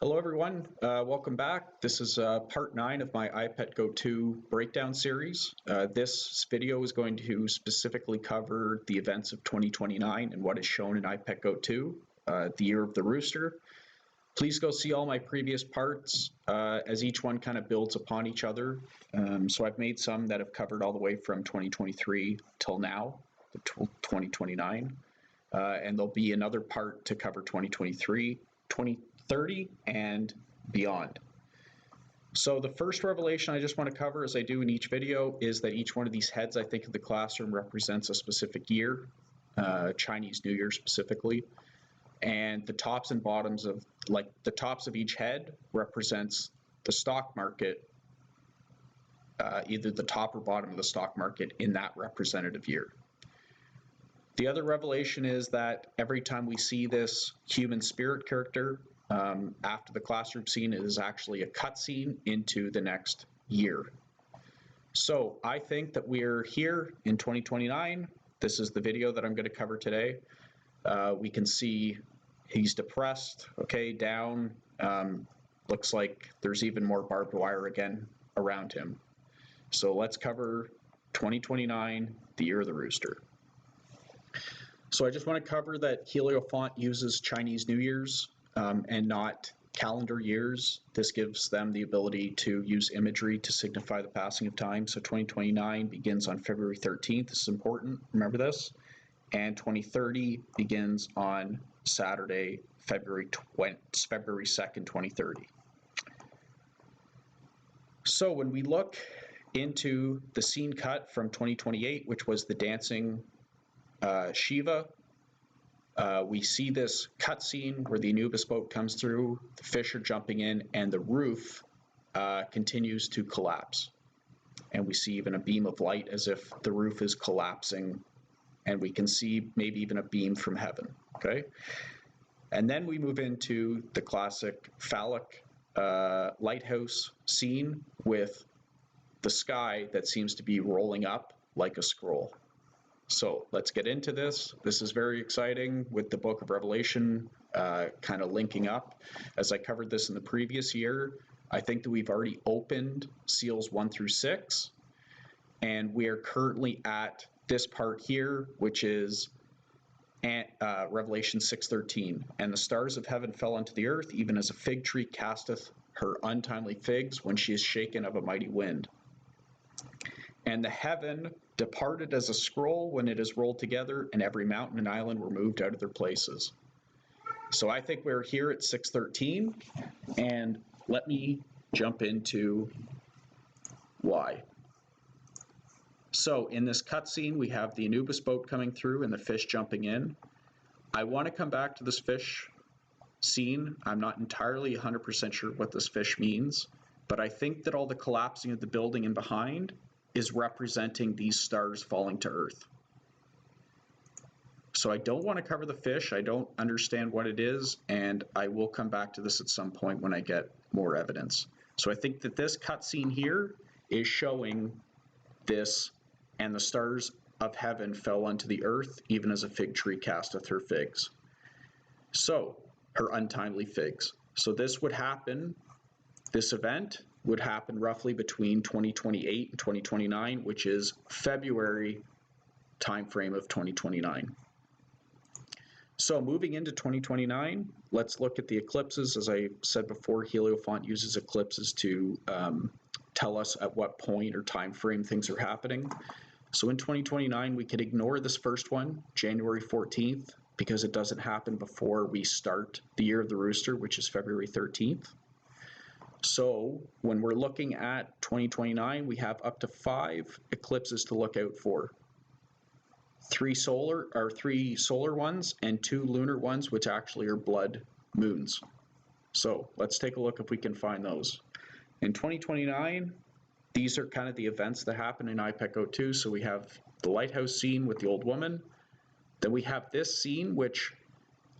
Hello everyone, welcome back. This is part 9 of my iPet Go 2 breakdown series. This video is going to specifically cover the events of 2029 and what is shown in iPet Go 2, the year of the Rooster. Please go see all my previous parts as each one kind of builds upon each other. So I've made some that have covered all the way from 2023 till now, 2029. And there'll be another part to cover 2023, 2030, and beyond. So the first revelation I just want to cover, as I do in each video, is that each one of these heads, I think, of the classroom represents a specific year, Chinese New Year specifically. And the tops and bottoms of, like the tops of each head represents the stock market, either the top or bottom of the stock market in that representative year. The other revelation is that every time we see this human spirit character after the classroom scene, it is actually a cutscene into the next year. So I think that we're here in 2029. This is the video that I'm going to cover today. We can see he's depressed, okay, down. Looks like there's even more barbed wire again around him. So let's cover 2029, the year of the Rooster. So I just want to cover that Heliofont uses Chinese New Year's and not calendar years. This gives them the ability to use imagery to signify the passing of time. So 2029 begins on February 13th. This is important. Remember this. And 2030 begins on Saturday, February 2nd, 2030. So when we look into the scene cut from 2028, which was the dancing Shiva, we see this cutscene where the Anubis boat comes through, the fish are jumping in, and the roof continues to collapse. And we see even a beam of light as if the roof is collapsing, and we can see maybe even a beam from heaven, okay? And then we move into the classic phallic lighthouse scene with the sky that seems to be rolling up like a scroll. So let's get into this. This is very exciting with the book of Revelation kind of linking up. As I covered this in the previous year, I think that we've already opened seals 1 through 6, and we are currently at this part here, which is Revelation 6:13. And the stars of heaven fell unto the earth, even as a fig tree casteth her untimely figs when she is shaken of a mighty wind. And the heaven departed as a scroll when it is rolled together, and every mountain and island were moved out of their places. So I think we're here at 6:13, and let me jump into why. So in this cutscene, we have the Anubis boat coming through and the fish jumping in. I want to come back to this fish scene. I'm not entirely 100% sure what this fish means, but I think that all the collapsing of the building in behind is representing these stars falling to earth. So I don't want to cover the fish. I don't understand what it is, and I will come back to this at some point when I get more evidence. So I think that this cutscene here is showing this, and the stars of heaven fell unto the earth, even as a fig tree casteth her figs. So, her untimely figs. So this would happen, this event would happen roughly between 2028 and 2029, which is February timeframe of 2029. So moving into 2029, let's look at the eclipses. As I said before, Heliofont uses eclipses to tell us at what point or time frame things are happening. So in 2029, we could ignore this first one, January 14th, because it doesn't happen before we start the year of the Rooster, which is February 13th. So when we're looking at 2029, we have up to 5 eclipses to look out for. 3 solar ones and 2 lunar ones, which actually are blood moons. So let's take a look if we can find those. In 2029, these are kind of the events that happen in iPet Go 2. So we have the lighthouse scene with the old woman. Then we have this scene, which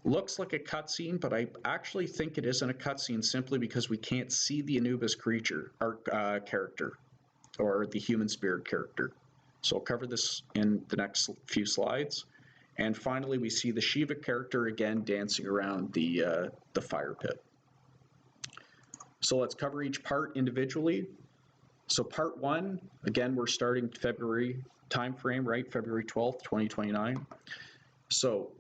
looks like a cutscene, but I actually think it isn't a cutscene simply because we can't see the Anubis creature or character, or the human spirit character. So I'll cover this in the next few slides. And finally, we see the Shiva character again dancing around the fire pit. So let's cover each part individually. So part 1, again, we're starting February time frame, right? February 12th, 2029. So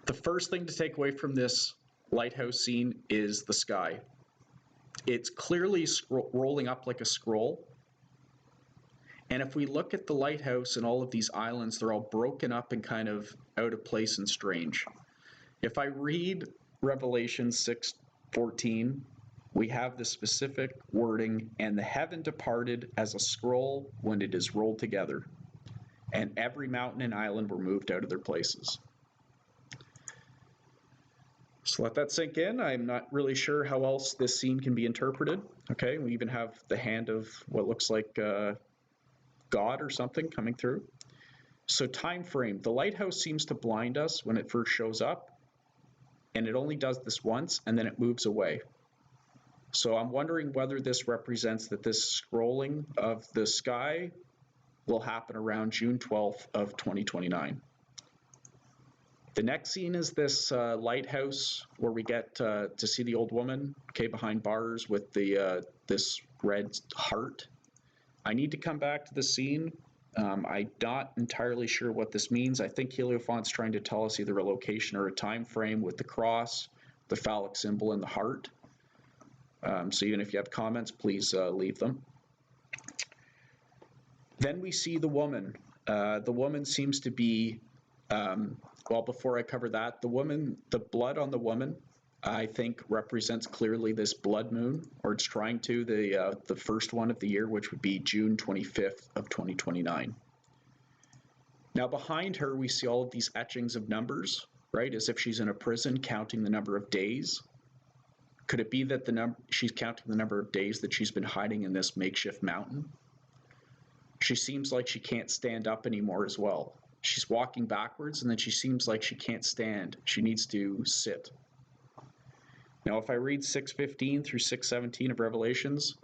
the first thing to take away from this lighthouse scene is the sky. It's clearly rolling up like a scroll. And if we look at the lighthouse and all of these islands, they're all broken up and kind of out of place and strange. If I read Revelation 6:14, we have the specific wording, and the heaven departed as a scroll when it is rolled together, and every mountain and island were moved out of their places. So let that sink in. I'm not really sure how else this scene can be interpreted. Okay, we even have the hand of what looks like God or something coming through. So time frame, the lighthouse seems to blind us when it first shows up, and it only does this once, and then it moves away. So I'm wondering whether this represents that this scrolling of the sky will happen around June 12th of 2029. The next scene is this lighthouse where we get to see the old woman, okay, behind bars with the this red heart. I need to come back to the scene. I'm not entirely sure what this means. I think Heliophant's trying to tell us either a location or a time frame with the cross, the phallic symbol, and the heart. So even if you have comments, please leave them. Then we see the woman. The woman seems to be, well, before I cover that, the blood on the woman, I think represents clearly this blood moon, or it's trying to, the first one of the year, which would be June 25th of 2029. Now behind her, we see all of these etchings of numbers, right, as if she's in a prison counting the number of days. Could it be that she's counting the number of days that she's been hiding in this makeshift mountain? She seems like she can't stand up anymore as well. She's walking backwards, and then she seems like she can't stand. She needs to sit. Now, if I read 6:15 through 6:17 of Revelations,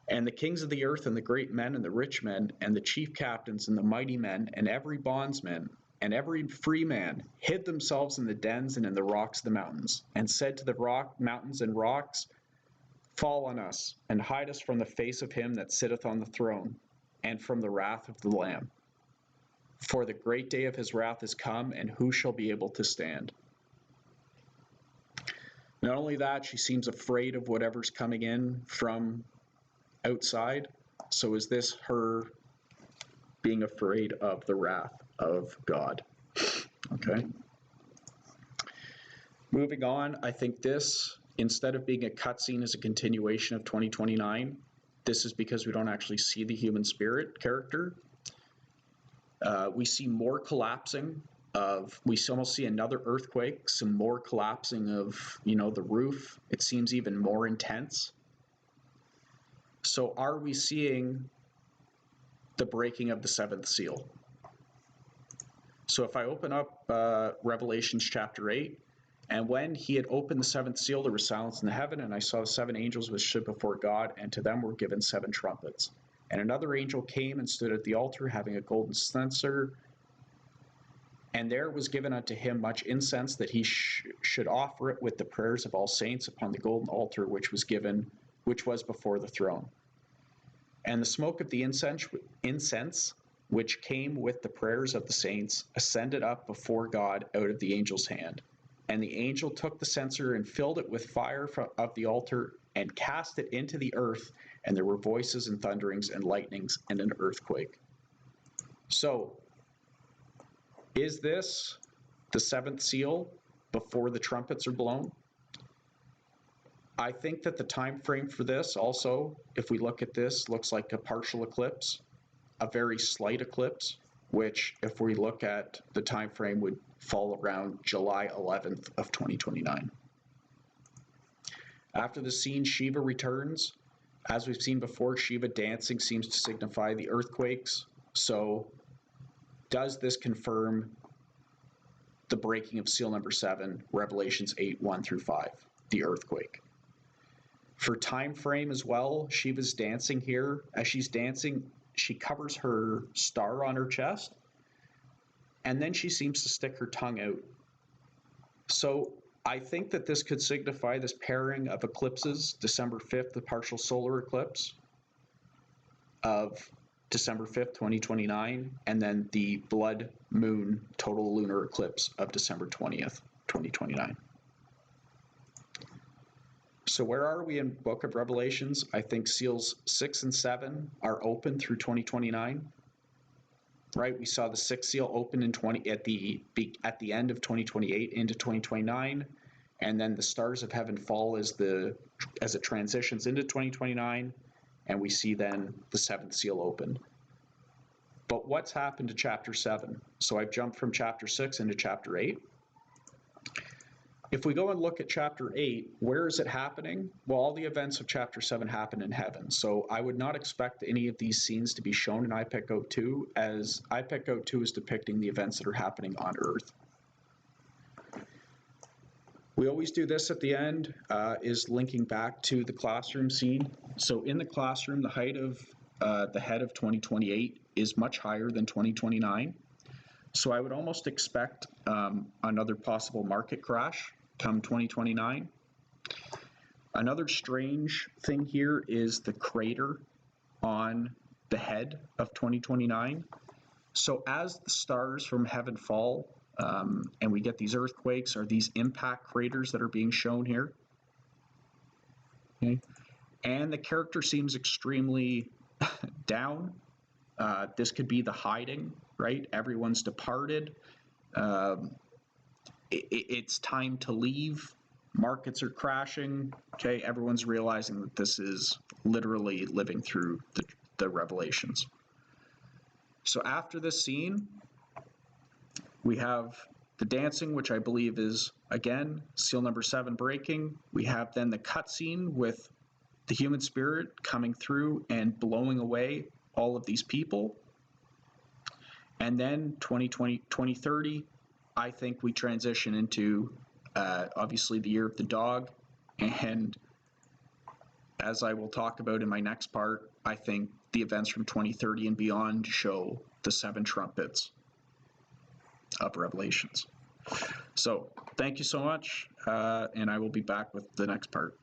and the kings of the earth and the great men and the rich men and the chief captains and the mighty men and every bondsman and every free man hid themselves in the dens and in the rocks of the mountains, and said to the mountains and rocks, fall on us, and hide us from the face of him that sitteth on the throne, and from the wrath of the Lamb. For the great day of his wrath is come, and who shall be able to stand? Not only that, she seems afraid of whatever's coming in from outside. So is this her being afraid of the wrath of God? Okay. Moving on, I think this, instead of being a cutscene, is a continuation of 2029. This is because we don't actually see the human spirit character. We see more collapsing we almost see another earthquake, some more collapsing of, the roof. It seems even more intense. So are we seeing the breaking of the seventh seal? So if I open up Revelations chapter 8, and when he had opened the seventh seal, there was silence in the heaven, and I saw 7 angels which stood before God, and to them were given 7 trumpets. And another angel came and stood at the altar, having a golden censer, and there was given unto him much incense, that he should offer it with the prayers of all saints upon the golden altar which was before the throne. And the smoke of the incense which came with the prayers of the saints ascended up before God out of the angel's hand. And the angel took the censer and filled it with fire of the altar and cast it into the earth, and there were voices and thunderings and lightnings and an earthquake. So, is this the seventh seal before the trumpets are blown? I think that the time frame for this also, if we look at this, looks like a partial eclipse, a very slight eclipse, which if we look at the time frame would fall around July 11th of 2029. After the scene, Shiva returns. As we've seen before, Shiva dancing seems to signify the earthquakes. So does this confirm the breaking of seal number 7, Revelations 8:1 through 5, the earthquake? For time frame as well, Shiva's dancing here. As she's dancing, she covers her star on her chest, and then she seems to stick her tongue out. So I think that this could signify this pairing of eclipses, December 5th, the partial solar eclipse of December 5th, 2029, and then the blood moon total lunar eclipse of December 20th, 2029. So where are we in Book of Revelations? I think seals 6 and 7 are open through 2029. Right, we saw the sixth seal open in at the end of 2028 into 2029, and then the stars of heaven fall as it transitions into 2029, and we see then the seventh seal open. But what's happened to chapter 7? So I've jumped from chapter 6 into chapter 8. If we go and look at chapter 8, where is it happening? Well, all the events of chapter 7 happen in heaven. So I would not expect any of these scenes to be shown in iPet Go 2, as iPet Go 2 is depicting the events that are happening on Earth. We always do this at the end, is linking back to the classroom scene. So in the classroom, the height of the head of 2028 is much higher than 2029. So I would almost expect another possible market crash come 2029. Another strange thing here is the crater on the head of 2029. So as the stars from heaven fall, and we get these earthquakes or these impact craters that are being shown here, okay, and the character seems extremely down. This could be the hiding, right? Everyone's departed. It's time to leave. Markets are crashing. Okay, everyone's realizing that this is literally living through the revelations. So after this scene, we have the dancing, which I believe is, again, seal number 7 breaking. We have then the cutscene with the human spirit coming through and blowing away all of these people. And then 2030, I think we transition into obviously the year of the dog. And as I will talk about in my next part, I think the events from 2030 and beyond show the 7 trumpets of Revelations. So thank you so much, and I will be back with the next part.